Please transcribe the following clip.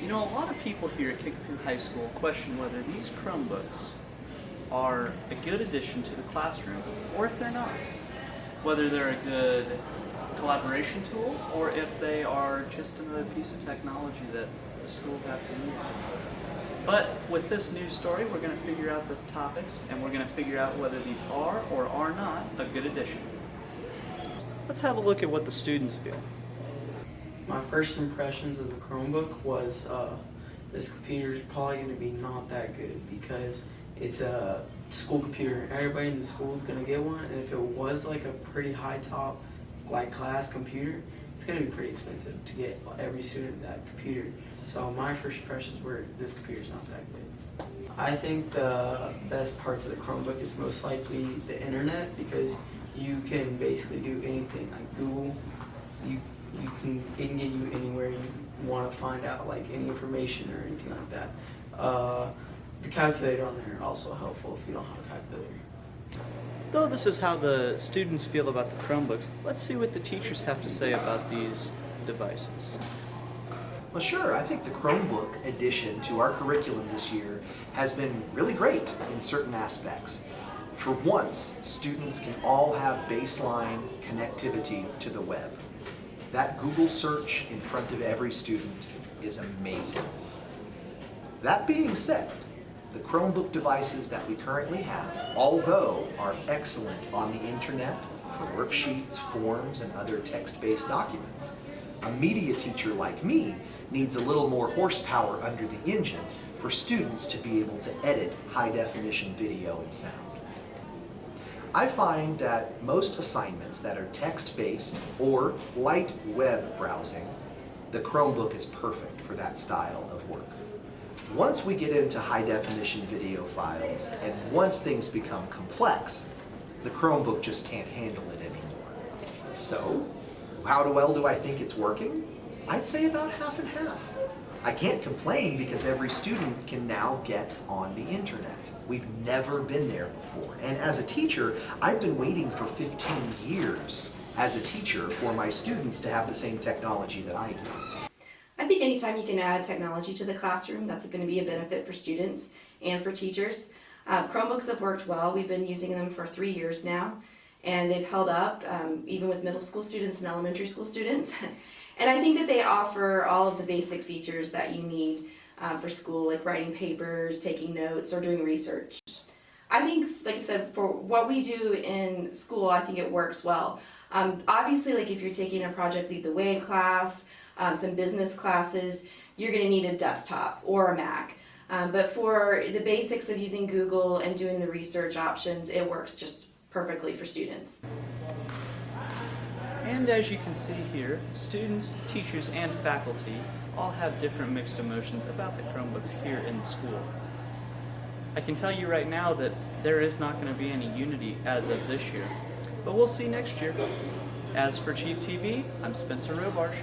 You know, a lot of people here at Kickapoo High School question whether these Chromebooks are a good addition to the classroom or if they're not. Whether they're a good collaboration tool or if they are just another piece of technology that the school has to use. But with this news story, we're going to figure out the topics and we're going to figure out whether these are or are not a good addition. Let's have a look at what the students feel. My first impressions of the Chromebook was this computer is probably going to be not that good because it's a school computer. Everybody in the school is going to get one, and if it was like a pretty high top like class computer, it's going to be pretty expensive to get every student that computer. So my first impressions were this computer's not that good. I think the best parts of the Chromebook is most likely the internet, because you can basically do anything like Google. It can get you anywhere you want to find out like any information or anything like that. The calculator on there also helpful if you don't have a calculator. Though this is how the students feel about the Chromebooks, let's see what the teachers have to say about these devices. Well, sure, I think the Chromebook addition to our curriculum this year has been really great in certain aspects. For once, students can all have baseline connectivity to the web. That Google search in front of every student is amazing. That being said, the Chromebook devices that we currently have, although are excellent on the internet for worksheets, forms, and other text-based documents, a media teacher like me needs a little more horsepower under the engine for students to be able to edit high-definition video and sound. I find that most assignments that are text-based or light web browsing, the Chromebook is perfect for that style of work. Once we get into high-definition video files and once things become complex, the Chromebook just can't handle it anymore. So, how well do I think it's working? I'd say about half and half. I can't complain because every student can now get on the internet. We've never been there before. And as a teacher, I've been waiting for 15 years as a teacher for my students to have the same technology that I do. I think anytime you can add technology to the classroom, that's going to be a benefit for students and for teachers. Chromebooks have worked well. We've been using them for 3 years now, and they've held up even with middle school students and elementary school students. And I think that they offer all of the basic features that you need for school, like writing papers, taking notes, or doing research. I think, like I said, for what we do in school, I think it works well. Obviously, like if you're taking a Project Lead the Way class, some business classes, you're going to need a desktop or a Mac. But for the basics of using Google and doing the research options, it works just perfectly for students. And as you can see here, students, teachers, and faculty all have different mixed emotions about the Chromebooks here in the school. I can tell you right now that there is not going to be any unity as of this year, but we'll see next year. As for Chief TV, I'm Spencer Robarge.